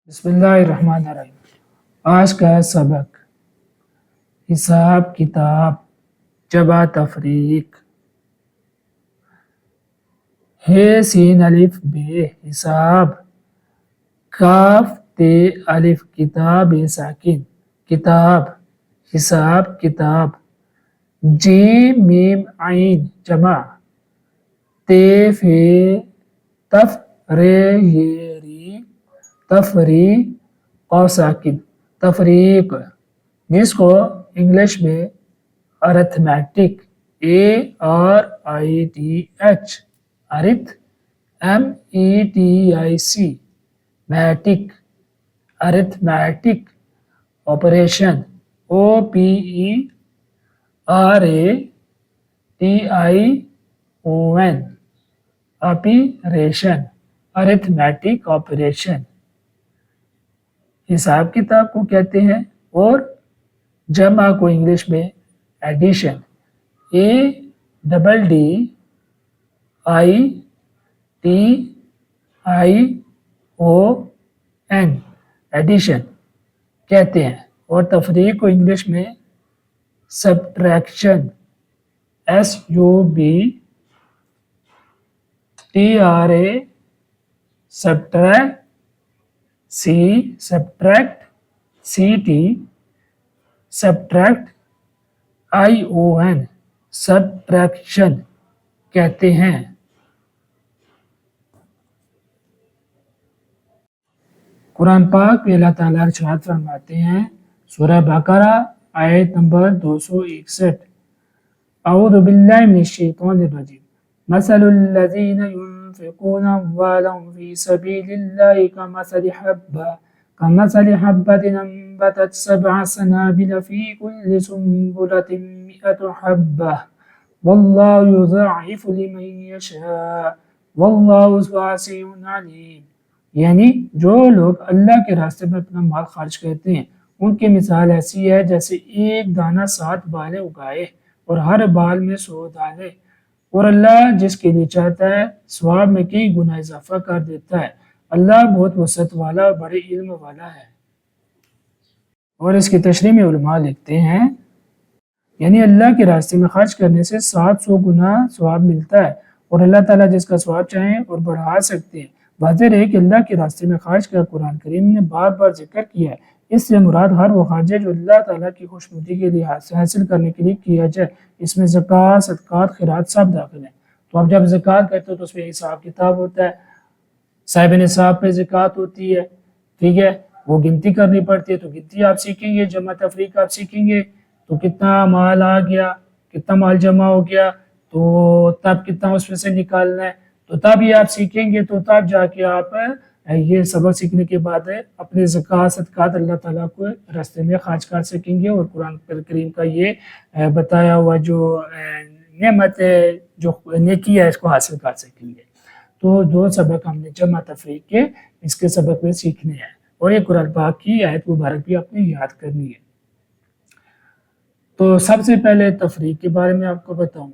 बिस्मिल्लाहिर्रहमानिर्रहीम। आज का सबक हिसाब किताब जबा तफरीक हे सीन अलिफ बे हिसाब काफ ते अलिफ किताब ए साकिन किताब हिसाब किताब जीम मीम आइन जमा ते फे तफ रे ये री तफरी और साकिन तफरीक जिसको इंग्लिश में arithmetic ARITH arith METIC metic arithmetic operation OPERATION operation arithmetic operation हिसाब किताब को कहते हैं और जमा को इंग्लिश में एडिशन ADDITION एडिशन कहते हैं और तफरीक को इंग्लिश में subtraction SUBTRA subtract CT subtract ION subtraction कहते हैं। कुरान पाक में अल्लाह ताला इरशाद फरमाते हैं सूरह बकरा आयत नंबर 261 अऊज़ु बिल्लाहि मिनश शैतानिर रजीम मसलुल लज़ीना युनफ़िक़ूना अम्वालहुम फ़ी सबीलिल्लाहि कमसलि हब्बतिन अम्बतत सबअ सनाबिल फ़ी कुल्लि सुंबुलतिन मिअतु हब्बह वल्लाहु युज़ाइफ़ु लिमन यशा वल्लाहु वासिउन अलीम। यानी जो लोग अल्लाह के रास्ते में अपना माल खर्च करते हैं उनकी मिसाल ऐसी है जैसे एक दाना 7 बालें उगाए और हर बाल में 100 दाने, और अल्लाह जिसके लिए चाहता है सवाब में कई गुना इजाफा कर देता है। अल्लाह बहुत वसअत वाला और बड़े इल्म वाला है। और इसकी तशरीह में उलमा लिखते हैं यानी अल्लाह के रास्ते में खर्च करने से 700 गुना सवाब मिलता है और अल्लाह ताला जिसका सवाब चाहें और बढ़ा सकते हैं। वाज़ेह है कि अल्लाह के रास्ते में खर्च का कुरान करीम ने बार बार जिक्र किया है। इससे मुराद हर वो खर्च जो अल्लाह ताला की खुशनुदी के लिए हासिल करने के लिए किया जाए। इसमें ज़कात सदक़ात खैरात सब दाखिल हैं। तो आप जब ज़कात करते हो तो उसमें हिसाब किताब होता है, साहिब निसाब पे ज़कात होती है, ठीक है, वो गिनती करनी पड़ती है। तो गिनती आप सीखेंगे, जमा तफरीक आप सीखेंगे तो कितना माल आ गया, कितना माल जमा हो गया, तो तब कितना उसमें से निकालना है, तो तब ये आप सीखेंगे। तो तब जाके आप ये सबक सीखने के बाद अपने ज़कात सदक़ात अल्लाह ताला को रास्ते में खर्च कर सकेंगे और कुरान करीम का ये बताया हुआ जो नेमत है, जो नेकी है, इसको हासिल कर सकेंगे। तो 2 सबक हमने जमा तफरीक के इसके सबक में सीखने हैं और ये कुरान पाक की आयत मुबारक भी आपने याद करनी है। तो सबसे पहले तफरीक के बारे में आपको बताऊं।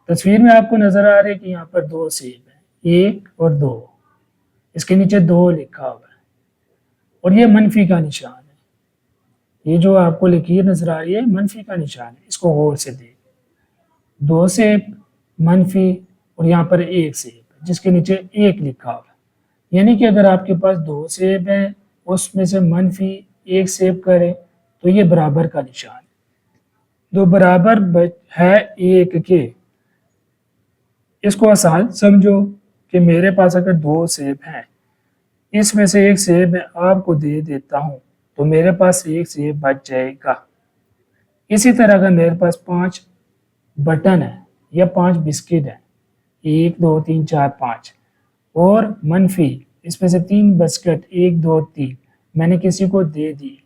तस्वीर में आपको नजर आ रहा है कि यहाँ पर 2 सेब हैं, 1 और 2, इसके नीचे 2 लिखा हुआ है और ये मनफी का निशान है। ये जो आपको लकीर नजर आ रही है मनफी का निशान है, इसको गौर से देख। 2 सेब मनफी और यहाँ पर 1 सेब जिसके नीचे 1 लिखा हुआ है। यानी कि अगर आपके पास 2 सेब हैं उसमें से मनफी 1 सेब करें तो ये बराबर का निशान है। 2 बराबर है 1 के। इसको आसान समझो कि मेरे पास अगर 2 सेब हैं, इसमें से 1 सेब मैं आपको दे देता हूं तो मेरे पास 1 सेब बच जाएगा। इसी तरह अगर मेरे पास 5 बटन है या 5 बिस्किट है, 1 2 3 4 5, और मनफी इसमें से 3 बिस्किट 1 2 3 मैंने किसी को दे दी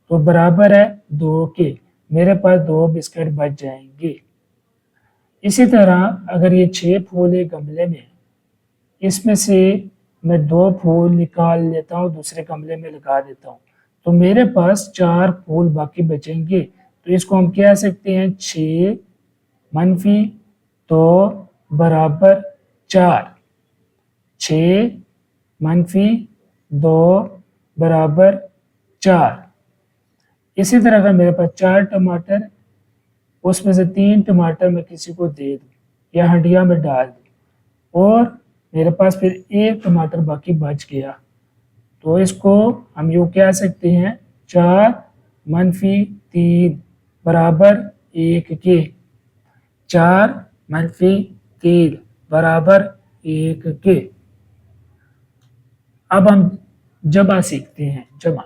तो बराबर है 2 के, मेरे पास 2 बिस्किट बच जाएंगे। इसी तरह अगर ये 6 फूल एक गमले में, इसमें से मैं 2 फूल निकाल लेता हूँ दूसरे गमले में लगा देता हूँ तो मेरे पास 4 फूल बाकी बचेंगे। तो इसको हम कह सकते हैं 6 मनफी 2 बराबर 4, 6 मनफी 2 برابر 4. اسی طرح اگر میرے پاس 4 ٹماٹر، اس میں سے 3 ٹماٹر میں کسی کو دے دوں یا ہنڈیا میں ڈال دوں اور میرے پاس پھر 1 ٹماٹر باقی بچ گیا، تو اس کو ہم یوں کہہ سکتے ہیں 4 منفی 3 برابر 1 کے. 4 منفی 3 برابر 1 کے. اب ہم جمع سیکھتے ہیں. جمع،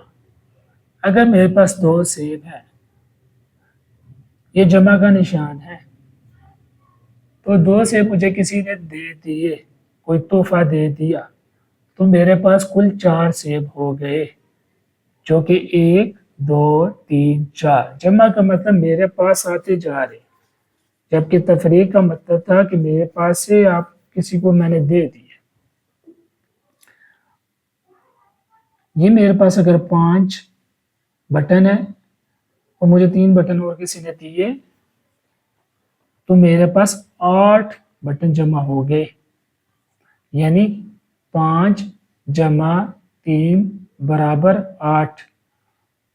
اگر میرے پاس 2 سیب ہیں، یہ جمع کا نشان ہے، تو 2 سیب مجھے کسی نے دے دیے، کوئی تحفہ دے دیا، تو میرے پاس کل 4 سیب ہو گئے، جو کہ 1 2 3 4. جمع کا مطلب میرے پاس آتے جا رہے، جبکہ تفریق کا مطلب تھا کہ میرے پاس سے آپ کسی کو میں نے دے دیے. یہ میرے پاس اگر 5 بٹن ہے اور مجھے 3 بٹن اور کسی نے دیے، تو میرے پاس 8 بٹن جمع ہو گئے، یعنی 5 جمع 3 برابر 8.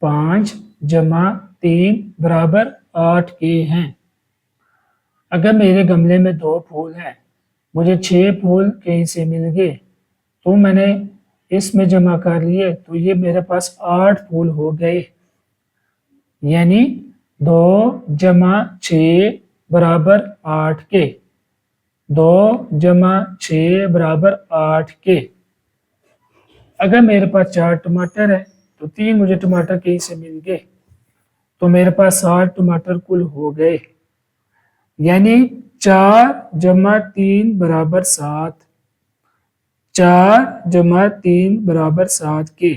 5 جمع 3 برابر 8 کے ہیں. اگر میرے گملے میں 2 پھول ہیں، مجھے 6 پھول کہیں سے مل گئے، تو میں نے اس میں جمع کر لیے، تو یہ میرے پاس 8 پھول ہو گئے، یعنی 2 جمع 6 برابر 8 کے. 2 جمع 6 برابر 8 کے. اگر میرے پاس 4 ٹماٹر ہے تو 3 مجھے ٹماٹر کہیں سے مل گئے، تو میرے پاس 7 ٹماٹر کل ہو گئے، یعنی 4 جمع 3 برابر 7. 4 جمع 3 برابر 7 کے.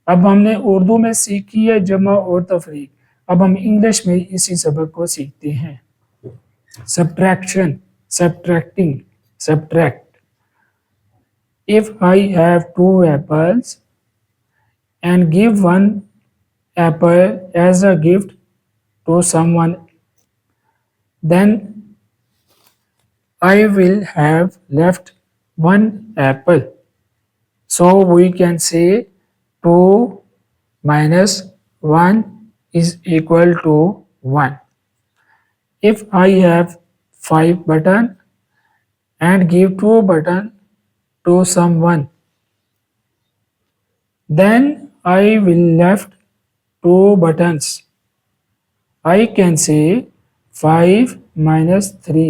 اب ہم نے اردو میں سیکھی ہے جمع اور تفریق، اب ہم انگلش میں اسی سبق کو سیکھتے ہیں. Subtraction, subtracting, subtract. If I have 2 apples and give 1 apple as a gift to someone, then I will have left 1 apple. So we can say 2 minus 1 is equal to 1. If I have 5 buttons and give 2 buttons to someone, then I will left 2 buttons. I can say 5 minus 3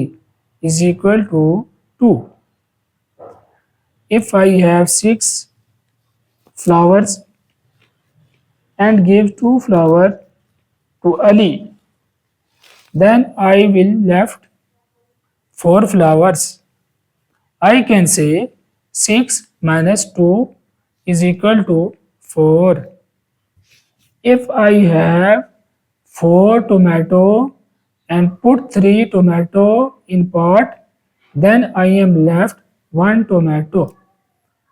is equal to 2. If I have 6 flowers and give 2 flowers to Ali, then I will left 4 flowers. I can say 6 minus 2 is equal to 4. If I have 4 tomatoes and put 3 tomatoes in pot, then I am left 1 tomato.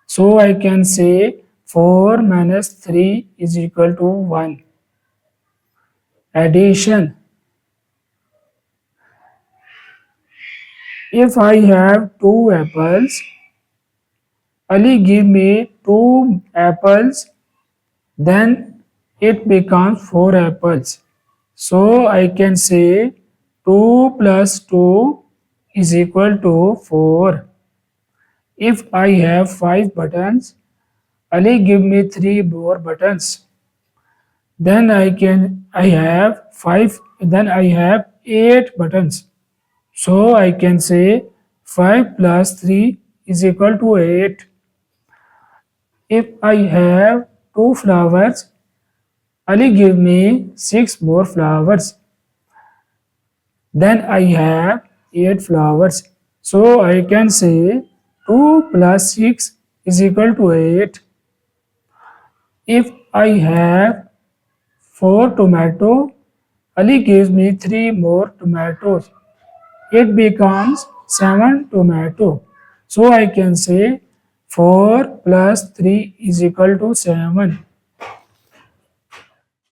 So I can say 4 minus 3 is equal to 1. Addition. If I have 2 apples, Ali give me 2 apples, then it becomes 4 apples. So I can say 2 plus 2 is equal to 4. If I have 5 buttons, Ali give me 3 more buttons, then I have 8 buttons. So I can say 5 plus 3 is equal to 8. If I have 2 flowers, Ali give me 6 more flowers, then I have 8 flowers. So I can say 2 plus 6 is equal to 8. If I have 4 tomatoes, Ali gives me 3 more tomatoes. It becomes 7 tomatoes. So I can say 4 plus 3 is equal to 7.